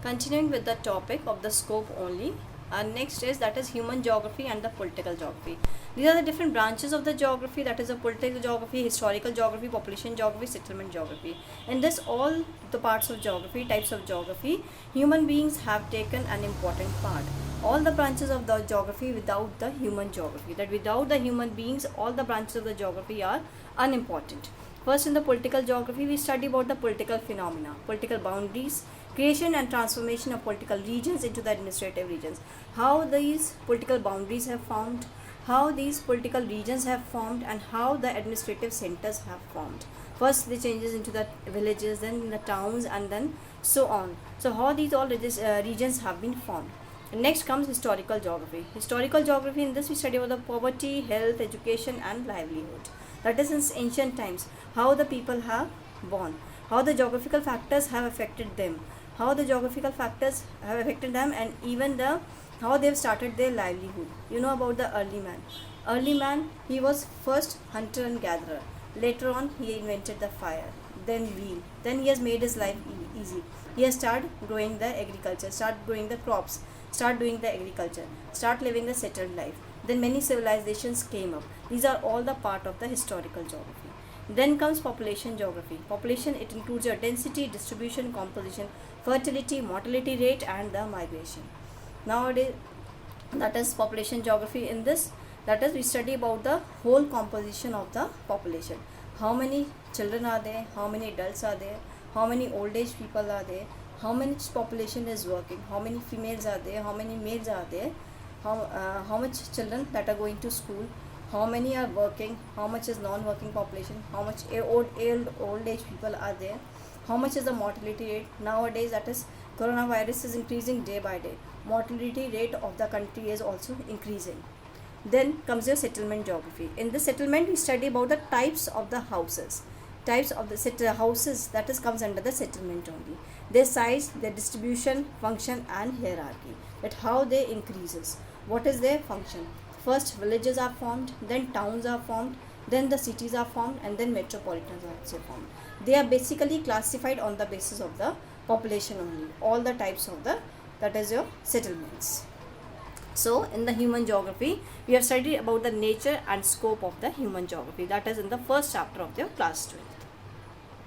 Continuing with the topic of the scope only, next is that is human geography and the political geography. These are the different branches of the geography, that is the political geography, historical geography, population geography, settlement geography. In this all the parts of geography, types of geography, human beings have taken an important part. All the branches of the geography without the human geography, that without the human beings all the branches of the geography are unimportant. First, in the political geography, we study about the political phenomena, political boundaries, creation and transformation of political regions into the administrative regions. How these political boundaries have formed, how these political regions have formed, and how the administrative centers have formed. First, the changes into the villages, then in the towns, and then so on. So, how these all regions have been formed. And next comes historical geography. Historical geography, in this we study about the poverty, health, education, and livelihood. That is, since ancient times, how the people have born, how the geographical factors have affected them, how the geographical factors have affected them, and even the how they have started their livelihood. You know about the early man. Early man, he was first hunter and gatherer. Later on, he invented the fire, then wheel. Then he has made his life easy. He has started growing the agriculture, start growing the crops, start doing the agriculture, start living the settled life. Then many civilizations came up. These are all the part of the historical geography. Then comes population geography. Population, it includes your density, distribution, composition, fertility, mortality rate, and the migration. Nowadays, that is population geography. In this, that is, we study about the whole composition of the population. How many children are there, how many adults are there, how many old age people are there, how much population is working, how many females are there, how many males are there, how much children that are going to school, how many are working, how much is non-working population, how much old age people are there, how much is the mortality rate. Nowadays, that is, coronavirus is increasing day by day. Mortality rate of the country is also increasing. Then comes your settlement geography. In the settlement, we study about the types of the houses. Types of the houses, that is, comes under the settlement only. Their size, their distribution, function, and hierarchy. That how they increases. What is their function? First, villages are formed, then towns are formed, then the cities are formed, and then metropolitans are also formed. They are basically classified on the basis of the population only. All the types of the, that is your settlements. So, in the human geography, we have studied about the nature and scope of the human geography. That is in the first chapter of your class 12.